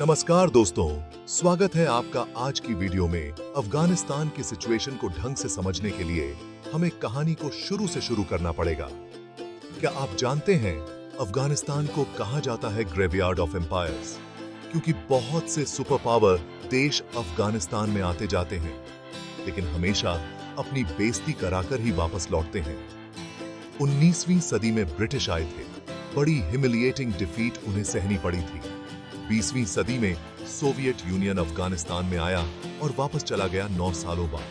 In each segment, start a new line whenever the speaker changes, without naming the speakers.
नमस्कार दोस्तों, स्वागत है आपका आज की वीडियो में। अफगानिस्तान की सिचुएशन को ढंग से समझने के लिए हमें कहानी को शुरू से शुरू करना पड़ेगा। क्या आप जानते हैं अफगानिस्तान को कहा जाता है ग्रेवयार्ड ऑफ एम्पायर्स? क्योंकि बहुत से सुपर पावर देश अफगानिस्तान में आते जाते हैं, लेकिन हमेशा अपनी बेइज्जती कराकर ही वापस लौटते हैं। 19वीं सदी में ब्रिटिश आए थे, बड़ी ह्यूमिलिएटिंग डिफीट उन्हें सहनी पड़ी थी। 20वीं सदी में सोवियत यूनियन अफगानिस्तान में आया और वापस चला गया 9 सालों बाद,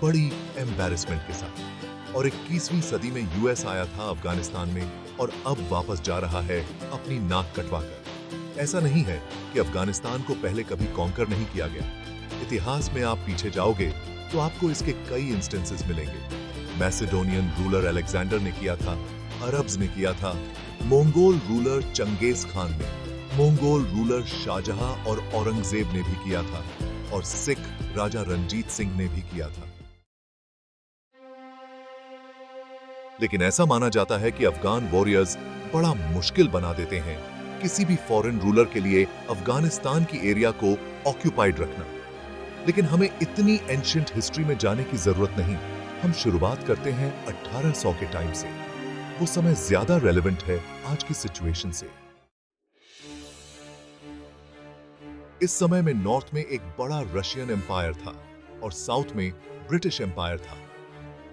बड़ी एम्बैरेसमेंट के साथ। और 21वीं सदी में यूएस आया था अफगानिस्तान में और अब वापस जा रहा है अपनी नाक कटवाकर। ऐसा नहीं है कि अफगानिस्तान को पहले कभी कॉन्कर नहीं किया गया। इतिहास में आप पीछे जाओगे तो आपको इसके कई इंस्टेंसेस मिलेंगे। मैसेडोनियन रूलर अलेक्जेंडर ने किया था, अरब्स ने किया था, मंगोल रूलर चंगेज खान ने, मंगोल रूलर शाहजहां और औरंगजेब ने भी किया था, और सिख राजा रणजीत सिंह ने भी किया था। लेकिन ऐसा माना जाता है कि अफगान वॉरियर्स बड़ा मुश्किल बना देते हैं किसी भी फॉरेन रूलर के लिए अफगानिस्तान की एरिया को ऑक्यूपाइड रखना। लेकिन हमें इतनी एंशिएंट हिस्ट्री में जाने की जरूरत नहीं। हम शुरुआत करते हैं 1800 के टाइम से। वो समय ज्यादा रेलेवेंट है आज की सिचुएशन से। इस समय में नॉर्थ में एक बड़ा रशियन एम्पायर था और साउथ में ब्रिटिश एम्पायर था।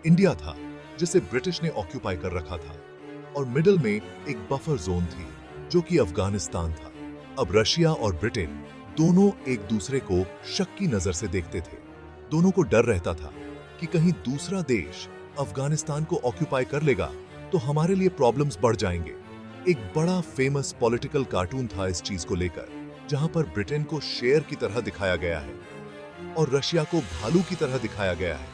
इंडिया था जिसे ब्रिटिश ने ऑक्यूपाई कर रखा था, और मिडिल में एक बफर जोन थी जो कि अफगानिस्तान था। अब रशिया और ब्रिटेन दोनों एक दूसरे को शक की नजर से देखते थे। दोनों को डर रहता था कि कहीं दूसरा देश अफगानिस्तान को ऑक्यूपाई कर लेगा तो हमारे लिए प्रॉब्लम्स बढ़ जाएंगे। एक बड़ा फेमस पॉलिटिकल कार्टून था इस चीज को लेकर, जहां पर ब्रिटेन को शेर की तरह दिखाया गया है और रशिया को भालू की तरह दिखाया गया है,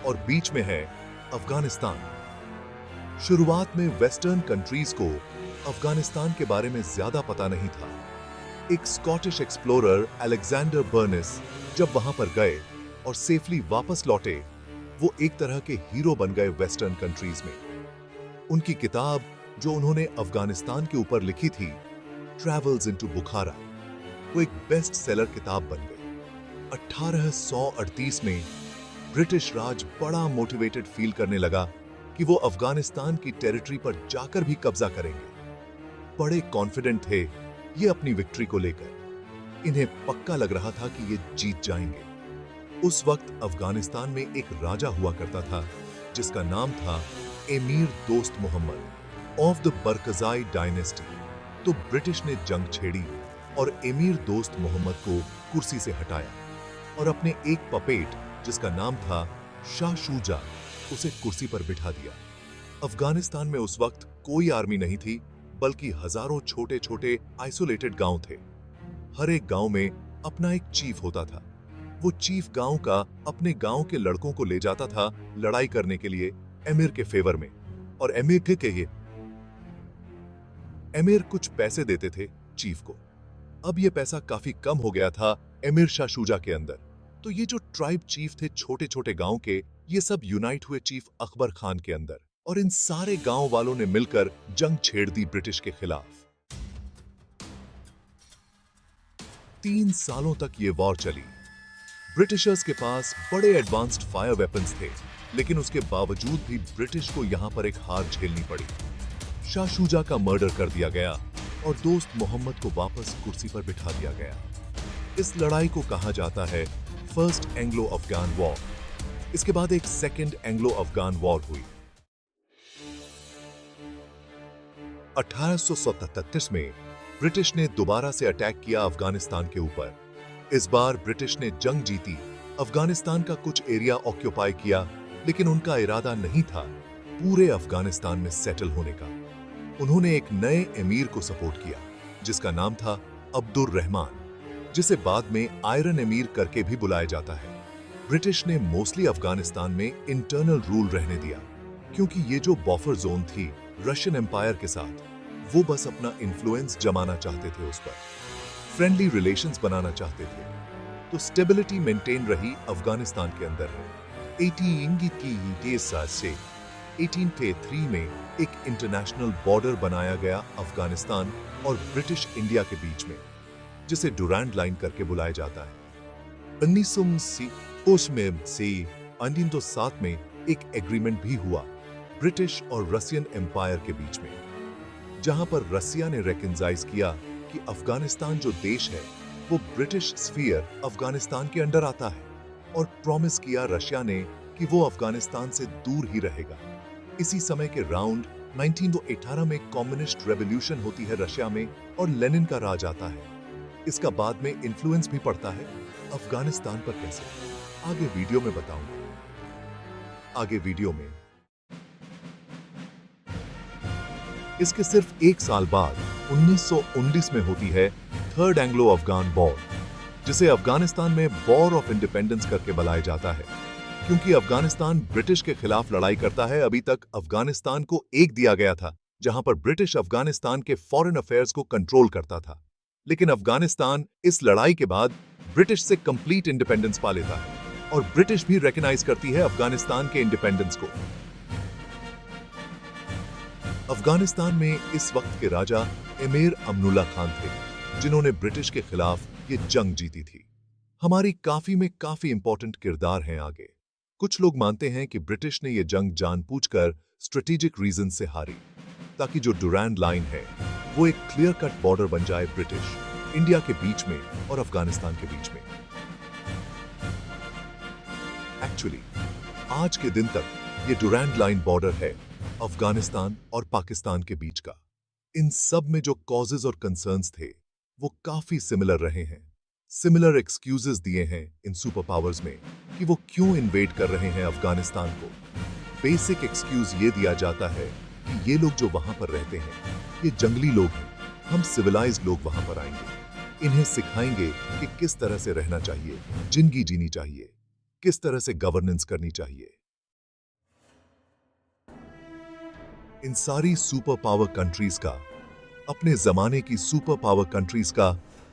और बीच में है अफगानिस्तान। शुरुआत में वेस्टर्न कंट्रीज को अफगानिस्तान के बारे में ज्यादा पता नहीं था। एक स्कॉटिश एक्सप्लोरर अलेक्जेंडर बर्निस जब वहां पर गए और सेफली वापस लौटे, वो एक तरह के हीरो बन गए वेस्टर्न कंट्रीज में। उनकी किताब जो उन्होंने अफगानिस्तान के ऊपर लिखी थी, ट्रैवल्स इनटू बुखारा, वो एक बेस्ट सेलर किताब बन गई। 1838 में ब्रिटिश राज बड़ा मोटिवेटेड फील करने लगा कि वो अफगानिस्तान की टेरिटरी पर जाकर भी कब्जा करेंगे। बड़े कॉन्फिडेंट थे ये अपनी विक्ट्री को लेकर। इन्हें पक्का लग रहा था कि ये जीत जाएंगे। उस वक्त अफगानिस्तान में एक राजा हुआ करता था जिसका नाम था एमीर दोस्त मोहम्मद ऑफ द बरकजाई डायनेस्टी। तो ब्रिटिश ने जंग छेड़ी और एमीर दोस्त मोहम्मद को कुर्सी से हटाया और अपने एक पपेट जिसका नाम था शाह शुजा, उसे कुर्सी पर बिठा दिया। अफगानिस्तान में उस वक्त कोई आर्मी नहीं थी, बल्कि हजारों छोटे छोटे आइसोलेटेड गांव थे। हर एक गांव में अपना एक चीफ होता था। वो चीफ गांव का अपने गांव के लड़कों को ले जाता था लड़ाई करने के लिए एमिर के फेवर में, और एमिर कुछ पैसे देते थे चीफ को। अब ये पैसा काफी कम हो गया था एमिर शाह शुजा के अंदर। तो ये जो ट्राइब चीफ थे छोटे छोटे गांव के, ये सब यूनाइट हुए चीफ अकबर खान के अंदर, और इन सारे गांव वालों ने मिलकर जंग छेड़ दी ब्रिटिश के खिलाफ। 3 सालों तक ये वॉर चली। ब्रिटिशर्स के पास बड़े एडवांस्ड फायर वेपन्स थे, लेकिन उसके बावजूद भी ब्रिटिश को यहां पर एक हार झेलनी पड़ी। शाह शुजा का मर्डर कर दिया गया और दोस्त मोहम्मद को वापस कुर्सी पर बिठा दिया गया। इस लड़ाई को कहा जाता है फर्स्ट एंग्लो अफगान वॉर। इसके बाद एक सेकेंड एंग्लो अफगान वॉर हुई। 1837 में ब्रिटिश ने दोबारा से अटैक किया अफगानिस्तान के ऊपर। इस बार ब्रिटिश ने जंग जीती, अफगानिस्तान का कुछ एरिया ऑक्यूपाई किया, लेकिन उनका इरादा नहीं था पूरे अफगानिस्तान में सेटल होने का। उन्होंने एक नए एमीर को सपोर्ट किया जिसका नाम था अब्दुर रहमान, जिसे बाद में आयरन एमीर करके भी बुलाया जाता है। ब्रिटिश ने मोस्टली अफगानिस्तान में इंटरनल रूल रहने दिया, क्योंकि ये जो बफर जोन थी रशियन एम्पायर के साथ, वो बस अपना इन्फ्लुएंस जमाना चाहते थे, उस पर फ्रेंडली रिलेशंस बनाना चाहते थे। तो स्टेबिलिटी मेंटेन रही अफगानिस्तान के अंदर है। 1883 में एक इंटरनेशनल बॉर्डर बनाया गया अफगानिस्तान और ब्रिटिश इंडिया के बीच में। जिसे डुरांड लाइन करके बुलाया जाता है। 1907 में एक एग्रीमेंट भी हुआ ब्रिटिश और रशियन एम्पायर के बीच में, जहां पर रसिया ने रिकॉग्नाइज किया कि अफगानिस्तान जो देश है वो ब्रिटिश स्फीयर अफगानिस्तान के अंडर आता है, और प्रॉमिस किया रशिया ने कि वो अफगानिस्तान से दूर ही रहेगा। इसी समय के राउंड 1918 में कम्युनिस्ट रेवोल्यूशन होती है रशिया में और लेनिन का राज आता है। इसका बाद में इन्फ्लुएंस भी पड़ता है अफगानिस्तान पर। कैसे, आगे वीडियो में बताऊंगा। आगे वीडियो में इसके सिर्फ एक साल बाद 1919 में होती है थर्ड एंग्लो अफगान वॉर, जिसे अफगानिस्तान में वॉर ऑफ इंडिपेंडेंस करके बुलाया जाता है, क्योंकि अफगानिस्तान ब्रिटिश के खिलाफ लड़ाई करता है। अभी तक अफगानिस्तान को एक दिया गया था जहां पर ब्रिटिश अफगानिस्तान के फॉरेन अफेयर्स को कंट्रोल करता था, लेकिन अफगानिस्तान इस लड़ाई के बाद ब्रिटिश से कंप्लीट इंडिपेंडेंस पा लेता है और ब्रिटिश भी रिकॉग्नाइज करती है अफगानिस्तान के इंडिपेंडेंस को। अफगानिस्तान में इस वक्त के राजा एमिर अमनुल्लाह खान थे, जिन्होंने ब्रिटिश के खिलाफ ये जंग जीती थी। हमारी काफी में काफी इंपॉर्टेंट किरदार हैं आगे। कुछ लोग मानते हैं कि ब्रिटिश ने ये जंग जानबूझकर स्ट्रेटेजिक रीजन से हारी, ताकि जो डुरांड लाइन है वो एक क्लियर कट बॉर्डर बन जाए ब्रिटिश इंडिया के बीच में और अफगानिस्तान के बीच में। एक्चुअली आज के दिन तक ये डुरांड लाइन बॉर्डर है अफगानिस्तान और पाकिस्तान के बीच का। इन सब में जो कॉजेज और कंसर्न्स थे वो काफी सिमिलर रहे हैं। सिमिलर एक्सक्यूजेस दिए हैं इन सुपर पावर्स में कि वो क्यों इन्वेड कर रहे हैं अफगानिस्तान को। बेसिक एक्सक्यूज ये दिया जाता है कि ये लोग जो वहां पर रहते हैं ये जंगली लोग हैं, हम सिविलाइज्ड लोग वहां पर आएंगे, इन्हें सिखाएंगे कि किस तरह से रहना चाहिए, जिंदगी जीनी चाहिए, किस तरह से गवर्नेंस करनी चाहिए। इन सारी सुपर पावर कंट्रीज का, अपने जमाने की सुपर पावर कंट्रीज का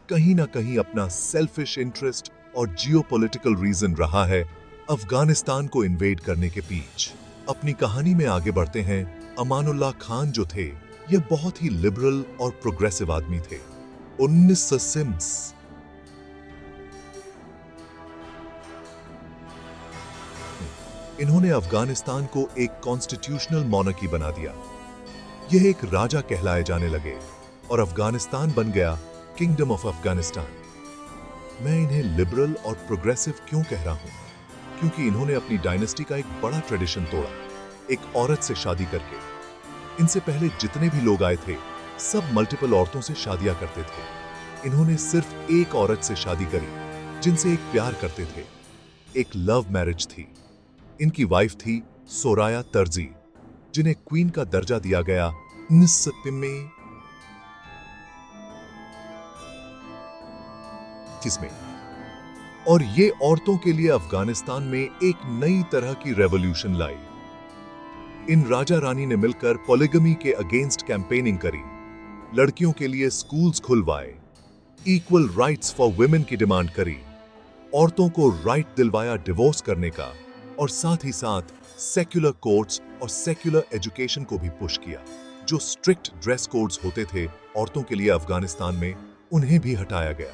कहीं ना कहीं अपना सेल्फिश इंटरेस्ट और जियोपॉलिटिकल रीजन रहा है अफगानिस्तान को इन्वेड करने के पीछे। अपनी कहानी में आगे बढ़ते हैं। अमानुल्लाह खान जो थे ये बहुत ही लिबरल और प्रोग्रेसिव आदमी थे। 1900 इन्होंने अफगानिस्तान को एक कॉन्स्टिट्यूशनल मोनार्की बना दिया। यह एक राजा कहलाए जाने लगे और अफगानिस्तान बन गया किंगडम ऑफ अफगानिस्तान। मैं इन्हें लिबरल और प्रोग्रेसिव क्यों कह रहा हूं? क्योंकि इन्होंने अपनी डायनेस्टी का एक बड़ा ट्रेडिशन तोड़ा, एक औरत से शादी करके। इनसे पहले जितने भी लोग आए थे सब मल्टीपल औरतों से शादियां करते थे। इन्होंने सिर्फ एक औरत से शादी करी जिनसे एक प्यार करते थे। एक लव मैरिज थी। इनकी वाइफ थी सोराया तर्जी, जिन्हें क्वीन का दर्जा दिया गया 1900 में, जिसमें और ये औरतों के लिए अफगानिस्तान में एक नई तरह की रेवोल्यूशन लाई। इन राजा रानी ने मिलकर पॉलिगमी के अगेंस्ट कैंपेनिंग करी, लड़कियों के लिए स्कूल्स खुलवाए, इक्वल राइट्स फॉर वुमेन की डिमांड करी, औरतों को राइट दिलवाया डिवोर्स करने का, और साथ ही साथ सेक्युलर कोर्ट्स और सेक्युलर एजुकेशन को भी पुश किया। जो स्ट्रिक्ट ड्रेस कोड्स होते थे औरतों के लिए अफगानिस्तान में, उन्हें भी हटाया गया।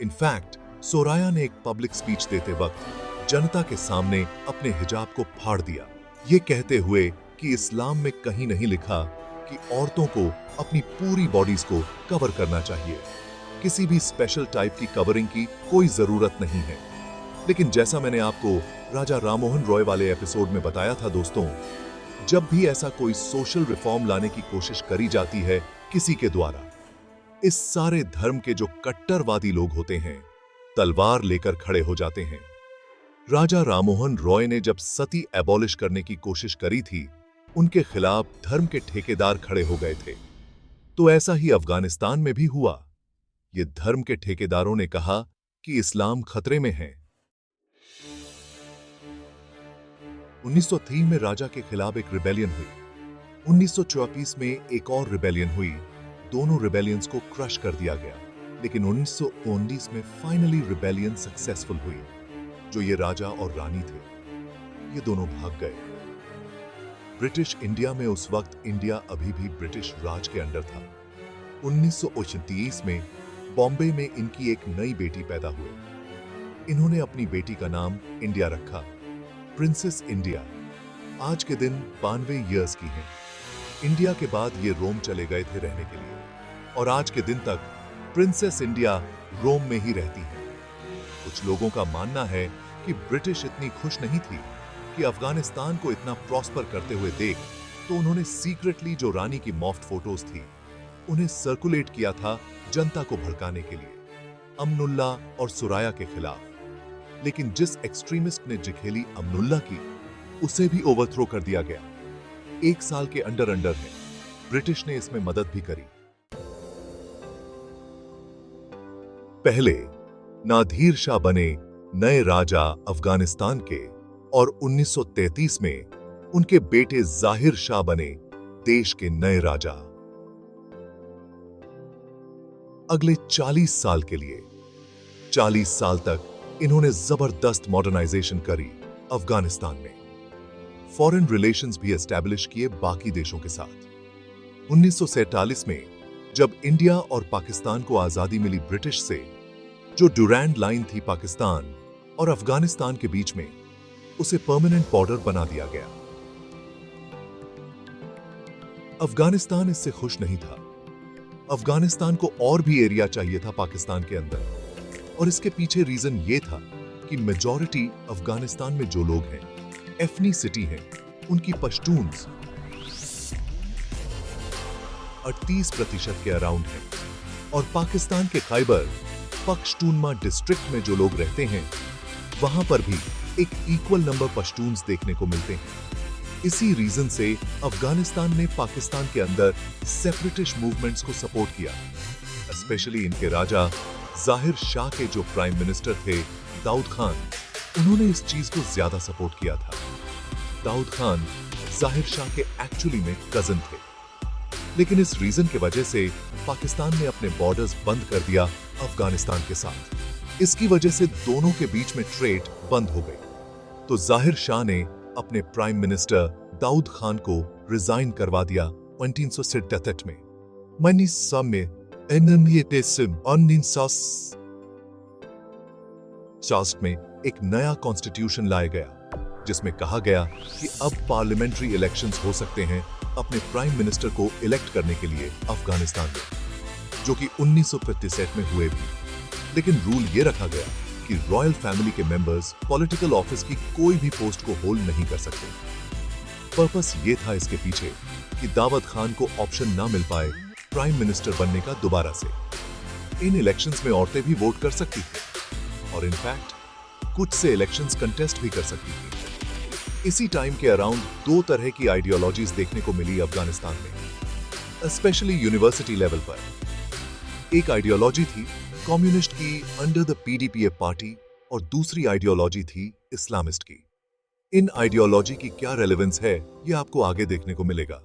इनफैक्ट सोराया ने एक पब्लिक स्पीच देते वक्त जनता के सामने अपने हिजाब को फाड़ दिया, ये कहते हुए कि इस्लाम में कहीं नहीं लिखा कि औरतों को अपनी पूरी बॉडीज को कवर करना चाहिए। किसी भी स्पेशल टाइप की कवरिंग की कोई जरूरत नहीं है। लेकिन जैसा मैंने आपको राजा राममोहन रॉय वाले एपिसोड में बताया था दोस्तों, जब भी ऐसा कोई सोशल रिफॉर्म लाने की कोशिश करी जाती है किसी के द्वारा, इस सारे धर्म के जो कट्टरवादी लोग होते हैं तलवार लेकर खड़े हो जाते हैं। राजा राममोहन रॉय ने जब सती एबॉलिश करने की कोशिश करी थी, उनके खिलाफ धर्म के ठेकेदार खड़े हो गए थे। तो ऐसा ही अफगानिस्तान में भी हुआ। ये धर्म के ठेकेदारों ने कहा कि इस्लाम खतरे में है। 1903 में राजा के खिलाफ एक रिबेलियन हुई। 1934 में एक और रिबेलियन हुई। दोनों रिबेलियंस को क्रश कर दिया गया। लेकिन 1919 में फाइनली रिबेलियन सक्सेसफुल हुई। जो ये राजा और रानी थे, ये दोनों भाग गए। ब्रिटिश इंडिया में उस वक्त इंडिया अभी भी ब्रिटिश राज के अंडर था। 1929 में बॉम्बे में इनकी एक नई बेटी पैदा हुई। इन्होंने अपनी बेटी का नाम इंडिया रखा, प्रिंसेस इंडिया। आज के दिन 92 ईयर्स की हैं। इंडिया के बाद ये रोम चले गए थे रहने के लिए और आज के दिन तक प्रिंसेस इंडिया रोम में ही रहती हैं। कुछ लोगों का मानना है कि ब्रिटिश इतनी खुश नहीं थी कि अफगानिस्तान को इतना प्रॉस्पर करते हुए देख तो उन्होंने सीक्रेटली जो रानी की मॉफ्ट फोटोज थी उन्हें सर्कुलेट किया था जनता को भड़काने के लिए, अमनुल्ला और सुराया के खिलाफ। लेकिन जिस एक्सट्रीमिस्ट ने जिखेली अमनुल्ला की उसे भी ओवरथ्रो कर दिया गया। 1 साल के अंडर में ब्रिटिश ने इसमें मदद भी करी। पहले नादिर शाह बने नए राजा अफगानिस्तान के और 1933 में उनके बेटे जाहिर शाह बने देश के नए राजा। अगले 40 साल के लिए 40 साल तक इन्होंने जबरदस्त मॉडर्नाइजेशन करी अफगानिस्तान में। फॉरेन रिलेशंस भी एस्टैब्लिश किए बाकी देशों के साथ। 1947 में जब इंडिया और पाकिस्तान को आजादी मिली ब्रिटिश से, जो डुरैंड लाइन थी पाकिस्तान और अफगानिस्तान के बीच में, उसे परमानेंट बॉर्डर बना दिया गया। अफगानिस्तान इससे खुश नहीं था। अफगानिस्तान को और भी एरिया चाहिए था पाकिस्तान के अंदर, और इसके पीछे रीजन ये था कि मेजॉरिटी अफगानिस्तान में जो लोग हैं एथनिसिटी हैं उनकी पश्तून्स 38% के अराउंड हैं, और पाकिस्तान के खैबर पख्तूनख्वा डिस्ट्रिक्ट में जो लोग रहते हैं वहां पर भी एक इक्वल नंबर पश्तून्स देखने को मिलते हैं। इसी रीजन से अफगानिस्तान ने पाकिस्तान के अंदर सेपरेटिस्ट मूवमेंट्स को सपोर्ट किया। स्पेशली इनके राजा जाहिर शाह के जो प्राइम मिनिस्टर थे दाऊद खान, उन्होंने इस चीज को ज्यादा सपोर्ट किया था। दाऊद खान जाहिर शाह के एक्चुअली में कजन थे, लेकिन इस रीजन की वजह से पाकिस्तान ने अपने बॉर्डर्स बंद कर दिया अफगानिस्तान के साथ। इसकी वजह से दोनों के बीच में ट्रेड बंद हो गई। तो जाहिर शाह ने अपने प्राइम मिनिस्टर दाऊद खान को रिजाइन करवा दिया 1967 में। में एक नया कॉन्स्टिट्यूशन लाया गया जिसमें कहा गया कि अब पार्लियामेंट्री इलेक्शंस हो सकते हैं अपने प्राइम मिनिस्टर को इलेक्ट करने के लिए अफगानिस्तान में, जो कि 1957 में हुए भी। लेकिन रूल ये रखा गया कि रॉयल फैमिली के मेंबर्स पॉलिटिकल ऑफिस की कोई भी पोस्ट को होल्ड नहीं कर सकते। पर्पस ये था इसके पीछे कि दाऊद खान को ऑप्शन ना मिल पाए प्राइम मिनिस्टर बनने का दोबारा से। इन इलेक्शंस में औरतें भी वोट कर सकती थी और इनफैक्ट कुछ से इलेक्शंस कंटेस्ट भी कर सकती थी। इसी टाइम के अराउंड 2 तरह की आइडियोलॉजीज देखने को मिली अफगानिस्तान में, स्पेशली यूनिवर्सिटी लेवल पर। एक आइडियोलॉजी थी कम्युनिस्ट की अंडर द पीडीपीए पार्टी और दूसरी आइडियोलॉजी थी इस्लामिस्ट की। इन आइडियोलॉजी की क्या रेलेवेंस है ये आपको आगे देखने को मिलेगा।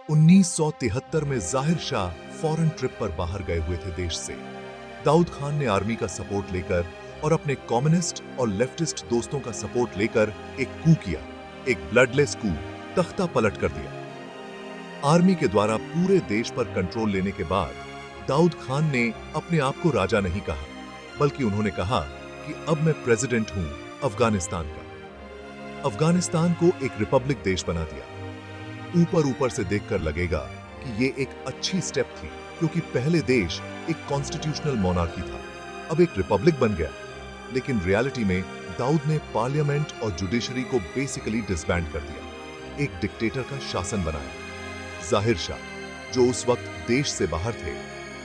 1973 में जाहिर शाह फॉरेन ट्रिप पर बाहर गए हुए थे देश से। दाऊद खान ने आर्मी का सपोर्ट लेकर और अपने कम्युनिस्ट और लेफ्टिस्ट दोस्तों का सपोर्ट लेकर एक कू किया, एक ब्लडलेस कू, तख्ता पलट कर दिया। आर्मी के द्वारा पूरे देश पर कंट्रोल लेने के बाद दाऊद खान ने अपने आप को राजा नहीं कहा, बल्कि उन्होंने कहा कि अब मैं प्रेसिडेंट हूं अफगानिस्तान का। अफगानिस्तान को एक रिपब्लिक देश बना दिया। ऊपर से देखकर लगेगा कि ये एक अच्छी स्टेप थी, क्योंकि पहले देश एक कॉन्स्टिट्यूशनल मोनार्की था, अब एक रिपब्लिक बन गया। लेकिन रियलिटी में दाऊद ने पार्लियामेंट और जुडिशरी को बेसिकली डिसबैंड कर दिया, एक डिक्टेटर का शासन बनाया। जाहिर शाह, जो उस वक्त देश से बाहर थे,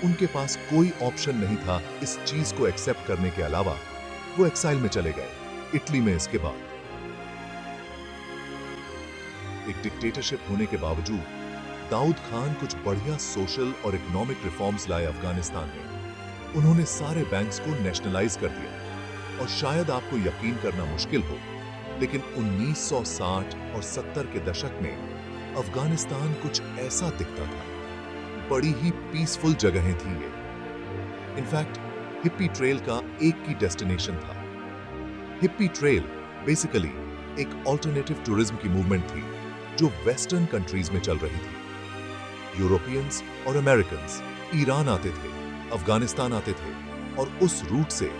उनके पास कोई ऑप्शन नहीं था इस चीज को एक्सेप्ट करने के अलावा। वो एक्साइल में चले गए इटली में। इसके बाद एक डिक्टेटरशिप होने के बावजूद दाऊद खान कुछ बढ़िया सोशल और इकोनॉमिक रिफॉर्म्स लाए अफगानिस्तान में। उन्होंने सारे बैंक्स को नेशनलाइज कर दिया, और शायद आपको यकीन करना मुश्किल हो, लेकिन 1960 और 70 के दशक में अफगानिस्तान कुछ ऐसा दिखता था। बड़ी ही पीसफुल जगहें थी ये। इनफैक्ट हिप्पी ट्रेल का एक ही डेस्टिनेशन था। हिप्पी ट्रेल बेसिकली एक ऑल्टरनेटिव टूरिज्म की मूवमेंट थी जो वेस्टर्न कंट्रीज में चल रही थी। यूरोपियंस और अमेरिकन्स ईरान आते थे, अफगानिस्तान आते थे और उस रूट से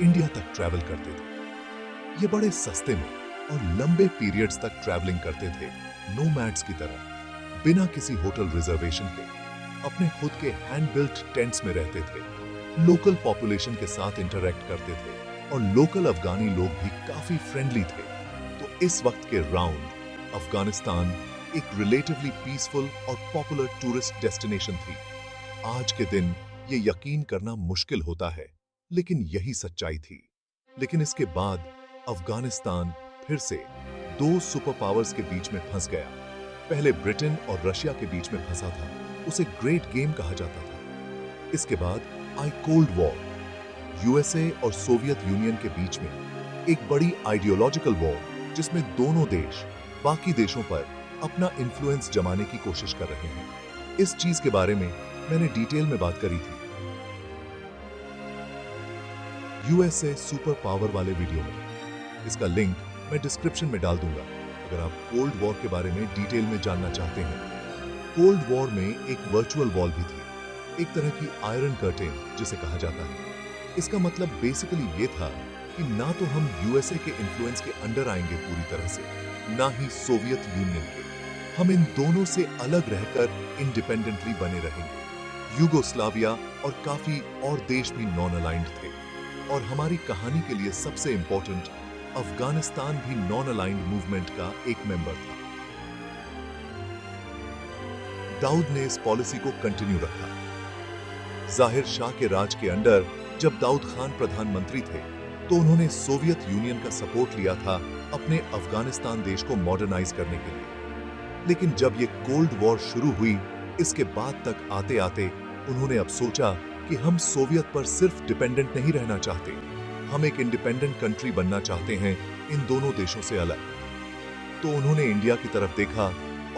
इंडिया तक ट्रैवल करते थे। ये बड़े सस्ते में और लंबे पीरियड्स तक ट्रैवलिंग करते थे, नोमैड्स की तरह, बिना किसी होटल रिजर्वेशन के, अपने खुद के हैंड बिल्ट टेंट्स में रहते थे, लोकल पॉपुलेशन के साथ इंटरैक्ट करते थे और लोकल अफगानी लोग भी काफी फ्रेंडली थे। तो इस वक्त के राउंड अफगानिस्तान एक रिलेटिवली पीसफुल और पॉपुलर टूरिस्ट डेस्टिनेशन थी। आज के दिन ये यकीन करना मुश्किल होता है, लेकिन यही सच्चाई थी। लेकिन इसके बाद अफगानिस्तान फिर से दो सुपर पावर्स के बीच में फंस गया। पहले ब्रिटेन और रशिया के बीच में फंसा था, उसे ग्रेट गेम कहा जाता था। इसके बाद आई कोल्ड वॉर, यूएसए और सोवियत यूनियन के बीच में एक बड़ी आइडियोलॉजिकल वॉर, जिसमें दोनों देश बाकी देशों पर अपना इन्फ्लुएंस जमाने की कोशिश कर रहे हैं। इस चीज के बारे में मैंने डिटेल में बात करी थी यूएसए सुपर पावर वाले वीडियो में। इसका लिंक मैं डिस्क्रिप्शन में डाल दूंगा अगर आप कोल्ड वॉर के बारे में डिटेल में जानना चाहते हैं। कोल्ड वॉर में एक वर्चुअल वॉल भी थी, एक तरह की आयरन कर्टेन जिसे कहा जाता है। इसका मतलब बेसिकली ये था कि ना तो हम यूएसए के इन्फ्लुएंस के अंडर आएंगे पूरी तरह से, ना ही सोवियत यूनियन के। हम इन दोनों से अलग रहकर इंडिपेंडेंटली बने रहेंगे। युगोस्लाविया और काफी और देश भी नॉन अलाइंड थे, और हमारी कहानी के लिए सबसे इंपॉर्टेंट, अफगानिस्तान भी नॉन अलाइंड मूवमेंट का एक मेंबर था। दाऊद ने इस पॉलिसी को कंटिन्यू रखा। जाहिर शाह के राज के अंडर जब दाऊद खान प्रधानमंत्री थे, तो उन्होंने सोवियत यूनियन का सपोर्ट लिया था अपने अफगानिस्तान देश को मॉडर्नाइज करने के लिए। लेकिन जब ये कोल्ड वॉर शुरू हुई, इसके बाद तक आते आते उन्होंने अब सोचा कि हम सोवियत पर सिर्फ डिपेंडेंट नहीं रहना चाहते, हम एक इंडिपेंडेंट कंट्री बनना चाहते हैं इन दोनों देशों से अलग। तो उन्होंने इंडिया की तरफ देखा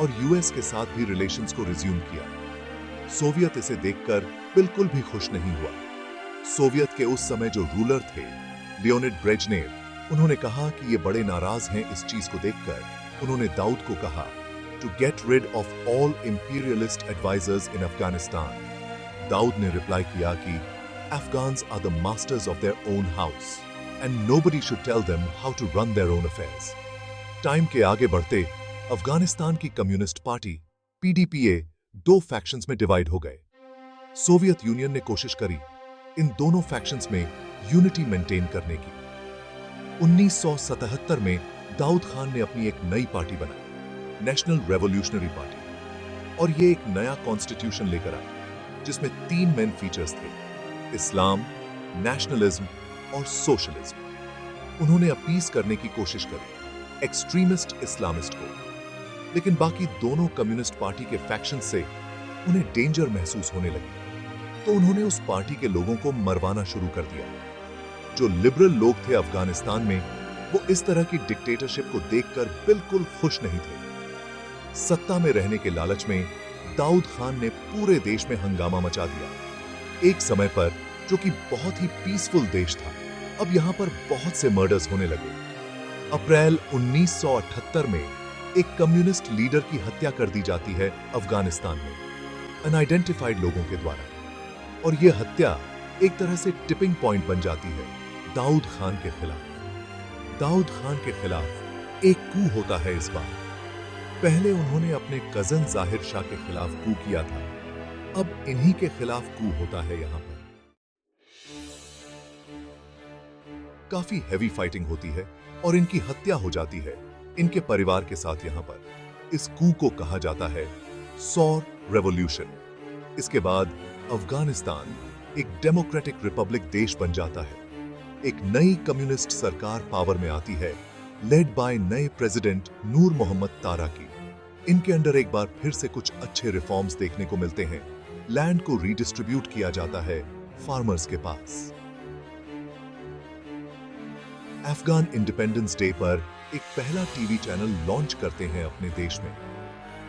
और यूएस के साथ भी रिलेशंस को रिज्यूम किया। सोवियत इसे देखकर बिल्कुल भी खुश नहीं हुआ। सोवियत के उस समय जो रूलर थे, लियोनिड ब्रेजनेव, उन्होंने कहा कि ये बड़े नाराज हैं इस चीज को देखकर। उन्होंने दाऊद को कहा to get rid of all imperialist advisers in Afghanistan. Daoud ने रिप्लाई किया कि Afghans are the masters of their own house and nobody should tell them how to run their own affairs. Time के आगे बढ़ते अफगानिस्तान की कम्युनिस्ट पार्टी पीडीपीए दो factions में divide हो गए। सोवियत यूनियन ने कोशिश करी इन दोनों फैक्शंस में यूनिटी मेंटेन करने की। 1977 में दाऊद खान ने अपनी एक नई पार्टी बनाई, नेशनल रेवोल्यूशनरी पार्टी, और ये एक नया कॉन्स्टिट्यूशन लेकर आया जिसमें 3 मेन फीचर्स थे, इस्लाम, नेशनलिज्म और सोशलिज्म। उन्होंने अपीस करने की कोशिश करी एक्सट्रीमिस्ट इस्लामिस्ट को, लेकिन बाकी दोनों कम्युनिस्ट पार्टी के फैक्शन से उन्हें डेंजर महसूस होने लगी, तो उन्होंने उस पार्टी के लोगों को मरवाना शुरू कर दिया। जो लिबरल लोग थे अफगानिस्तान में, वो इस तरह की डिक्टेटरशिप को देखकर बिल्कुल खुश नहीं थे। सत्ता में रहने के लालच में दाऊद खान ने पूरे देश में हंगामा मचा दिया। एक समय पर जो कि बहुत ही पीसफुल देश था, अब यहां पर बहुत से मर्डर्स होने लगे। अप्रैल 1978 में एक कम्युनिस्ट लीडर की हत्या कर दी जाती है अफगानिस्तान में, अनआइडेंटिफाइड लोगों के द्वारा, और यह हत्या एक तरह से टिपिंग पॉइंट बन जाती है दाऊद खान के खिलाफ। दाऊद खान के खिलाफ एक कू होता है इस बार। पहले उन्होंने अपने कजन जाहिर शाह के खिलाफ कू किया था, अब इन्हीं के खिलाफ कू होता है यहां पर। काफी हैवी फाइटिंग होती है और इनकी हत्या हो जाती है इनके परिवार के साथ यहां पर। इस कू को कहा जाता है सौर रेवोल्यूशन। इसके बाद अफगानिस्तान एक डेमोक्रेटिक रिपब्लिक देश बन जाता है। एक नई कम्युनिस्ट सरकार पावर में आती है, लेड बाय नए प्रेसिडेंट नूर मोहम्मद ताराकी। इनके अंडर एक बार फिर से कुछ अच्छे रिफॉर्म्स देखने को मिलते हैं। लैंड को रीडिस्ट्रीब्यूट किया जाता है फार्मर्स के पास। अफगान इंडिपेंडेंस डे पर एक पहला टीवी चैनल लॉन्च करते हैं अपने देश में।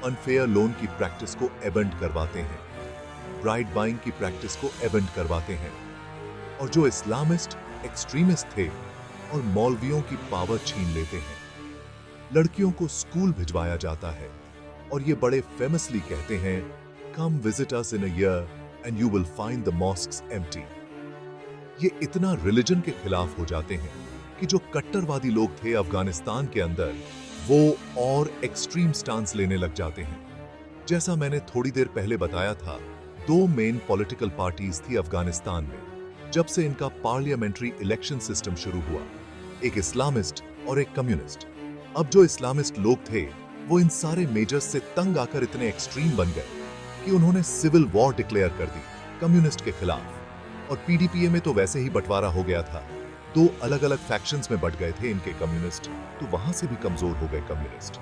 अनफेयर लोन की प्रैक्टिस को एबेंड करवाते हैं, ब्राइड बाइंग की प्रैक्टिस को एबेंड करवाते हैं, और जो इस्लामिस्ट एक्सट्रीमिस्ट थे और मौलवियों की पावर छीन लेते हैं। लड़कियों को स्कूल भिजवाया जाता है और ये बड़े फेमसली कहते हैं, Come visit us in a year and you will find the mosques empty. ये इतना रिलीजन के खिलाफ हो जाते हैं कि जो कट्टरवादी लोग थे अफगानिस्तान के अंदर वो और एक्सट्रीम स्टांस लेने लग जाते हैं। जैसा मैंने थोड़ी देर पहले बताया था, दो मेन पॉलिटिकल पार्टीज थी अफगानिस्तान में जब से इनका पार्लियामेंट्री इलेक्शन सिस्टम शुरू हुआ, एक इस्लामिस्ट और एक कम्युनिस्ट। अब जो इस्लामिस्ट लोग थे वो इन सारे मेजर्स से तंग आकर इतने एक्सट्रीम बन गए कि उन्होंने सिविल वॉर डिक्लेयर कर दी कम्युनिस्ट के खिलाफ। और पीडीपीए में तो वैसे ही बंटवारा हो गया था, दो अलग अलग फैक्शंस में बट गए थे इनके कम्युनिस्ट, तो वहां से भी कमजोर हो गए कम्युनिस्ट।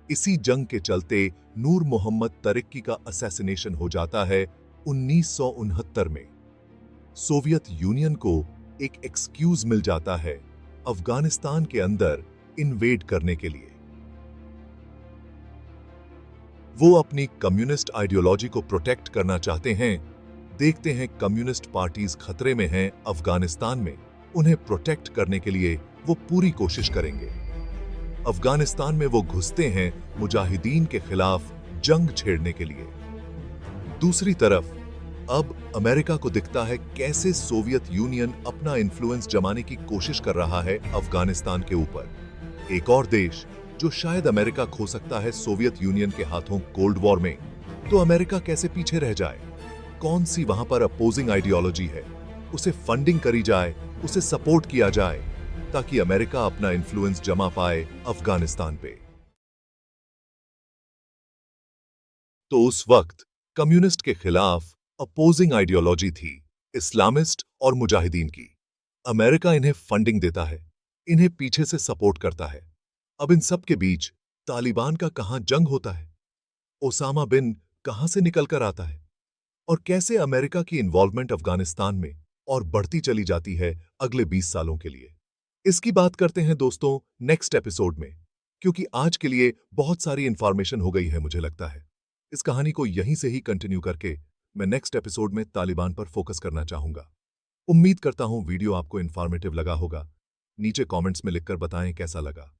इसी जंग के चलते नूर मोहम्मद तरिक्की का असैसिनेशन हो जाता है 1969 में। सोवियत यूनियन को एक एक्सक्यूज मिल जाता है अफगानिस्तान के अंदर इन्वेड करने के लिए। वो अपनी कम्युनिस्ट आइडियोलॉजी को प्रोटेक्ट करना चाहते हैं। देखते हैं कम्युनिस्ट पार्टीज खतरे में हैं अफगानिस्तान में, उन्हें प्रोटेक्ट करने के लिए वो पूरी कोशिश करेंगे। अफगानिस्तान में वो घुसते हैं मुजाहिदीन के खिलाफ जंग छेड़ने के लिए। दूसरी तरफ अब अमेरिका को दिखता है कैसे सोवियत यूनियन अपना इन्फ्लुएंस जमाने की कोशिश कर रहा है अफगानिस्तान के ऊपर। एक और देश जो शायद अमेरिका खो सकता है सोवियत यूनियन के हाथों कोल्ड वॉर में, तो अमेरिका कैसे पीछे रह जाए? कौन सी वहां पर अपोजिंग आइडियोलॉजी है, उसे फंडिंग करी जाए, उसे सपोर्ट किया जाए ताकि अमेरिका अपना इन्फ्लुएंस जमा पाए अफगानिस्तान पे। तो उस वक्त कम्युनिस्ट के खिलाफ अपोजिंग आइडियोलॉजी थी इस्लामिस्ट और मुजाहिदीन की। अमेरिका इन्हें फंडिंग देता है, इन्हें पीछे से सपोर्ट करता है। अब इन सब के बीच तालिबान का कहां जंग होता है, ओसामा बिन कहां से निकल कर आता है, और कैसे अमेरिका की इन्वॉल्वमेंट अफगानिस्तान में और बढ़ती चली जाती है अगले 20 सालों के लिए। इसकी बात करते हैं दोस्तों नेक्स्ट एपिसोड में, क्योंकि आज के लिए बहुत सारी इंफॉर्मेशन हो गई है। मुझे लगता है इस कहानी को यहीं से ही कंटिन्यू करके मैं नेक्स्ट एपिसोड में तालिबान पर फोकस करना चाहूंगा। उम्मीद करता हूं वीडियो आपको इंफॉर्मेटिव लगा होगा। नीचे कमेंट्स में लिखकर बताएं कैसा लगा।